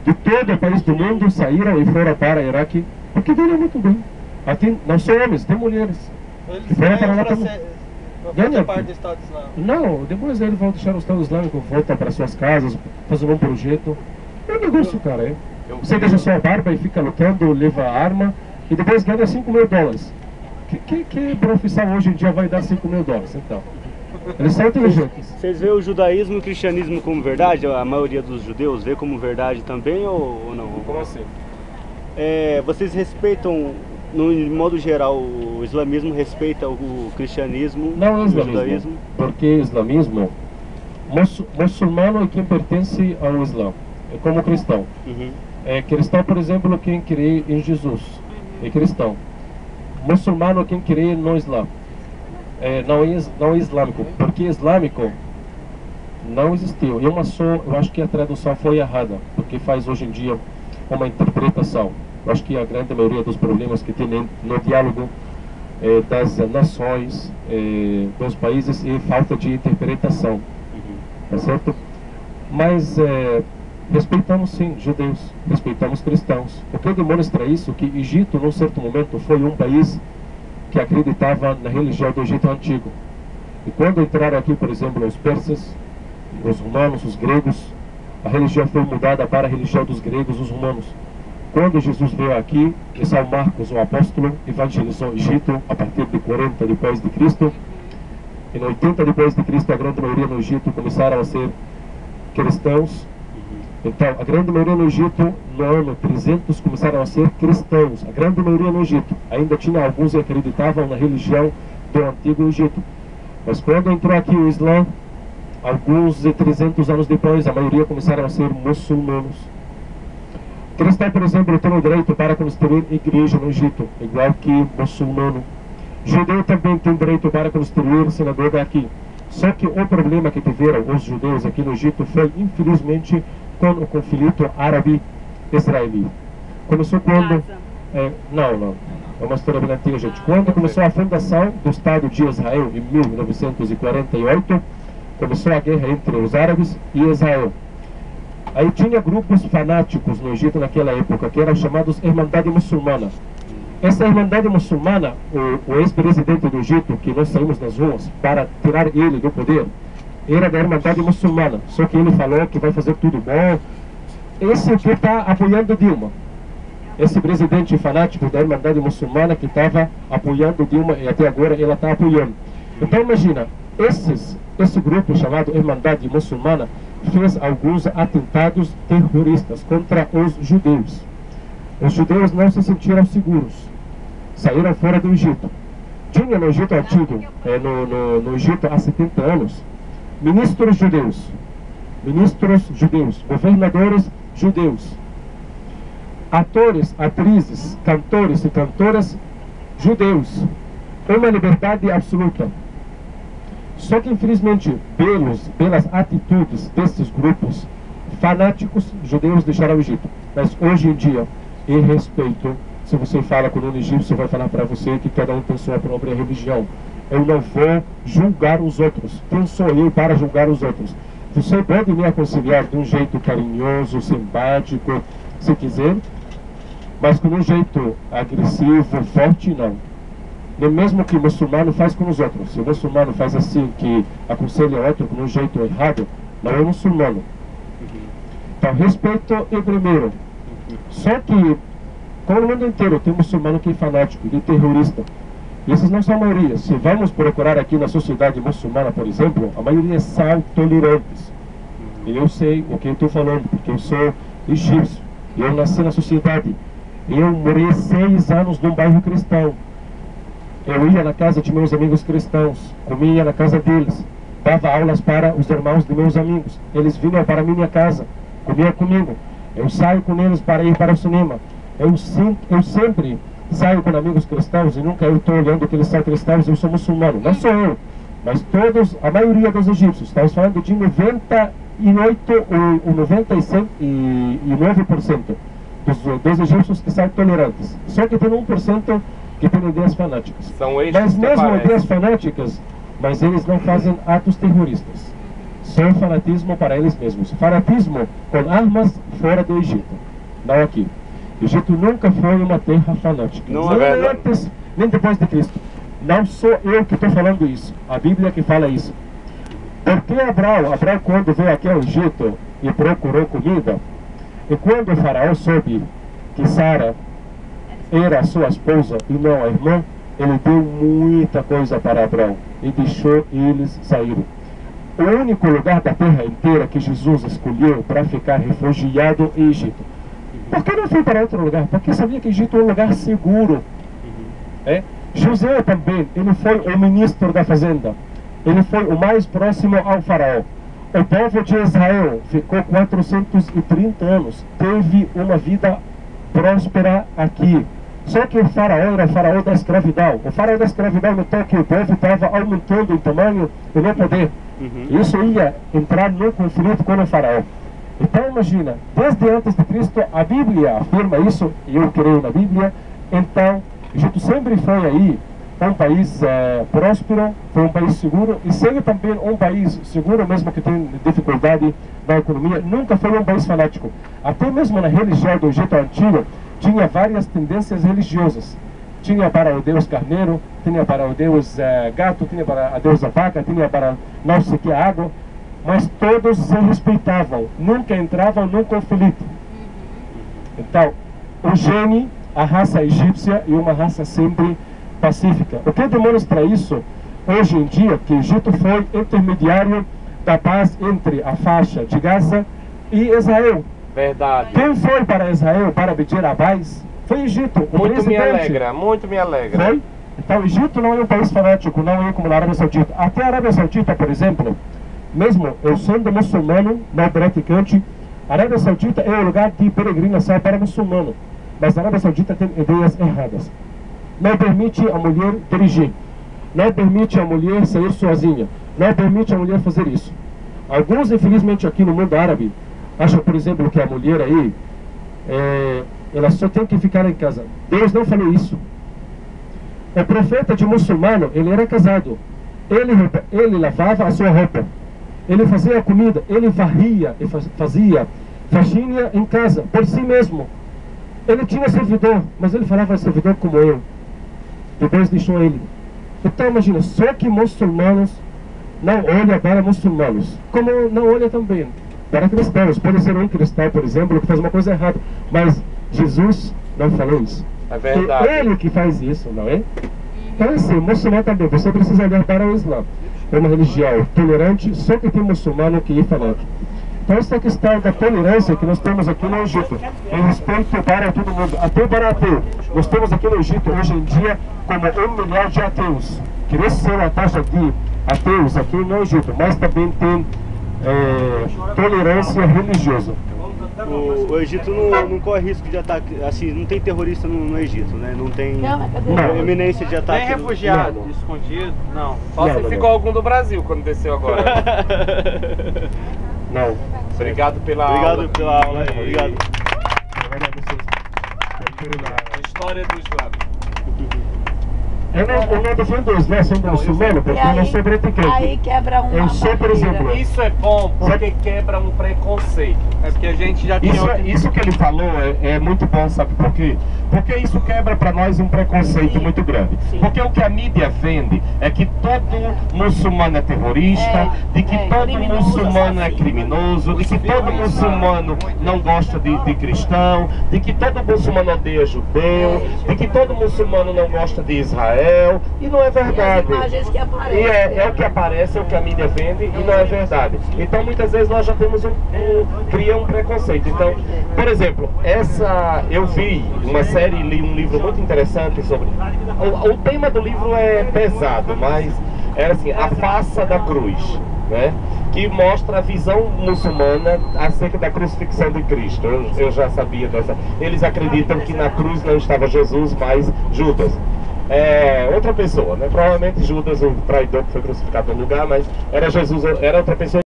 de todo o país do mundo saíram e foram para o Iraque, porque ganham muito bem. Até, não só homens, tem mulheres. Eles ganham para fazer parte do Estado Islâmico? Não, depois eles vão deixar o Estado Islâmico, voltam para suas casas, fazem um projeto. É um negócio, cara. Você deixa sua barba e fica lutando, leva arma e depois ganha $5.000. Que profissão hoje em dia vai dar $5.000? Então, eles são inteligentes. Vocês veem o judaísmo e o cristianismo como verdade? A maioria dos judeus vê como verdade também ou não? Como assim? vocês respeitam, no modo geral, o islamismo respeita o cristianismo? Não é islamismo, porque islamismo, muçulmano é quem pertence ao Islã, é como cristão. Cristão, por exemplo, quem crê em Jesus, é cristão. Muçulmano é quem crê no Islã. Não é islâmico, porque islâmico não existiu. Eu acho que a tradução foi errada, porque faz hoje em dia uma interpretação. Eu acho que a grande maioria dos problemas que tem no diálogo das nações, dos países, é falta de interpretação, tá certo? Mas respeitamos sim judeus, respeitamos cristãos. O que demonstra isso? Que Egito, num certo momento, foi um país que acreditava na religião do Egito Antigo. E quando entraram aqui, por exemplo, os persas, os romanos, os gregos, a religião foi mudada para a religião dos gregos, os romanos. Quando Jesus veio aqui, São Marcos, o apóstolo, evangelizou o Egito a partir de 40 depois de Cristo. Em 80 depois de Cristo, a grande maioria no Egito começaram a ser cristãos. Então, a grande maioria no Egito, no ano 300, começaram a ser cristãos. A grande maioria no Egito. Ainda tinha alguns que acreditavam na religião do Antigo Egito. Mas quando entrou aqui o Islã, alguns de 300 anos depois, a maioria começaram a ser muçulmanos. Cristão, por exemplo, tem o direito para construir igreja no Egito, igual que muçulmano. Judeu também tem direito para construir sinagoga aqui. Só que o problema que tiveram os judeus aqui no Egito foi, infelizmente, com o conflito árabe-israelita. Começou quando... não. É uma história bem antiga, gente. Quando começou a fundação do Estado de Israel, em 1948, começou a guerra entre os árabes e Israel. Aí tinha grupos fanáticos no Egito naquela época, que eram chamados Irmandade Muçulmana. Essa Irmandade Muçulmana, o ex-presidente do Egito, que nós saímos nas ruas para tirar ele do poder, era da Irmandade Muçulmana. Só que ele falou que vai fazer tudo bom. Esse que está apoiando Dilma. Esse presidente fanático da Irmandade Muçulmana que estava apoiando Dilma e até agora ela está apoiando. Então imagina, esse grupo chamado Irmandade Muçulmana fez alguns atentados terroristas contra os judeus. Os judeus não se sentiram seguros, saíram fora do Egito. Tinha no Egito Antigo, no Egito há 70 anos, ministros judeus, governadores judeus, atores, atrizes, cantores e cantoras judeus. Uma liberdade absoluta. Só que, infelizmente, pelas atitudes desses grupos fanáticos, judeus deixaram o Egito. Mas hoje em dia, em respeito, se você fala com um egípcio, vai falar para você que cada um tem sua própria religião. Eu não vou julgar os outros. Quem sou eu para julgar os outros? Você pode me aconselhar de um jeito carinhoso, simpático, se quiser, mas com um jeito agressivo, forte, não. Nem mesmo que o muçulmano faz com os outros. Se o muçulmano faz assim, que aconselha o outro com um jeito errado, não é muçulmano. Então, respeito é primeiro. Só que, como no mundo inteiro, tem muçulmano que é fanático, que é terrorista. E esses não são a maioria. Se vamos procurar aqui na sociedade muçulmana, por exemplo, a maioria são tolerantes. E eu sei o que eu estou falando, porque eu sou egípcio. Eu nasci na sociedade. Eu morei 6 anos num bairro cristão. Eu ia na casa de meus amigos cristãos, comia na casa deles, dava aulas para os irmãos de meus amigos. Eles vinham para a minha casa, comiam comigo. Eu saio com eles para ir para o cinema. Eu sempre saio com amigos cristãos e nunca eu estou olhando que eles são cristãos, eu sou muçulmano. Não sou eu, mas todos, a maioria dos egípcios, estamos falando de 98 ou 99% dos egípcios que são tolerantes. Só que tem 1% que tem ideias fanáticas. Mas mesmo ideias fanáticas, mas eles não fazem atos terroristas. Só fanatismo para eles mesmos. Fanatismo com armas fora do Egito, não aqui. O Egito nunca foi uma terra fanática. Não nem é antes, nem depois de Cristo. Não sou eu que estou falando isso. A Bíblia que fala isso. Porque Abraão quando veio aqui ao Egito e procurou comida, e quando o faraó soube que Sara era a sua esposa e não a irmã, ele deu muita coisa para Abraão e deixou eles saírem. O único lugar da terra inteira que Jesus escolheu para ficar refugiado é Egito. Por que não foi para outro lugar? Porque sabia que Egito é um lugar seguro. José também, ele foi o ministro da fazenda. Ele foi o mais próximo ao faraó. O povo de Israel ficou 430 anos. Teve uma vida próspera aqui. Só que o faraó era o faraó da escravidão. O faraó da escravidão notou que o povo estava aumentando em tamanho e no poder. Isso ia entrar no conflito com o faraó. Então imagina, desde antes de Cristo, a Bíblia afirma isso, e eu creio na Bíblia. Então, Egito sempre foi aí um país próspero, foi um país seguro, e segue também um país seguro, mesmo que tenha dificuldade na economia. Nunca foi um país fanático. Até mesmo na religião do Egito Antigo, tinha várias tendências religiosas. Tinha para o deus carneiro, tinha para o deus gato, tinha para a deusa vaca, tinha para não sei que água, mas todos se respeitavam, nunca entravam num conflito. Então, o gene, a raça egípcia, e uma raça sempre pacífica. O que demonstra isso hoje em dia, que o Egito foi intermediário da paz entre a faixa de Gaza e Israel. Verdade. Quem foi para Israel para pedir a paz? Foi o Egito. Muito me alegra, muito me alegra. Foi? Então, o Egito não é um país fanático, não é como na Arábia Saudita. Até a Arábia Saudita, por exemplo, mesmo eu sendo muçulmano, não praticante, a Arábia Saudita é um lugar de peregrinação para muçulmano. Mas a Arábia Saudita tem ideias erradas. Não permite a mulher dirigir. Não permite a mulher sair sozinha. Não permite a mulher fazer isso. Alguns, infelizmente, aqui no mundo árabe, acham, por exemplo, que a mulher aí, ela só tem que ficar em casa. Deus não falou isso. O profeta de muçulmano, ele era casado. Ele lavava a sua roupa. Ele fazia a comida. Ele varria e fazia faxina em casa, por si mesmo. Ele tinha servidor, mas ele falava servidor como eu. Depois deixou ele. Então imagina, só que muçulmanos não olham para muçulmanos, como não olham também para cristãos. Pode ser um cristão, por exemplo, que faz uma coisa errada, mas Jesus não falou isso. É verdade. É ele que faz isso, não é? Então assim, muçulmano também, você precisa olhar para o Islã. É uma religião tolerante, só que tem muçulmano que é fanático. Então essa questão da tolerância que nós temos aqui no Egito, em respeito para todo mundo, até para ateu. Nós temos aqui no Egito hoje em dia como 1 milhão de ateus. Cresceu a taxa de ateus aqui no Egito, mas também tem tolerância religiosa. O Egito não corre risco de ataque, assim, não tem terrorista no Egito, né? Não tem eminência de ataque. Tem refugiado escondido? Não. Só se ficou algum do Brasil quando desceu agora. Não. Obrigado pela aula. Pela aula. Obrigado. História do Islã. Eu não defendo o Islã sendo muçulmano, porque eu não sou praticante. Aí quebra uma Eu sou, por exemplo... Isso é bom porque quebra um preconceito. É porque a gente já tinha... Isso que ele falou é muito bom, sabe por quê? Porque isso quebra para nós um preconceito muito grande. Porque o que a mídia vende é que todo muçulmano é terrorista, de que todo muçulmano é criminoso, de que todo muçulmano não gosta de cristão, de que todo muçulmano odeia judeu, de que todo muçulmano não gosta de Israel. E não é verdade. E é o que aparece, é o que a mídia vende, e não é verdade. Então muitas vezes nós já temos cria um preconceito. Então, por exemplo, eu vi uma série, li um livro muito interessante sobre... O tema do livro é pesado, mas era assim, a face da cruz, né? Que mostra a visão muçulmana acerca da crucifixão de Cristo. Eu já sabia dessa. Eles acreditam que na cruz não estava Jesus, mas Judas. Outra pessoa, né? Provavelmente Judas, o traidor que foi crucificado no lugar, mas era Jesus, era outra pessoa.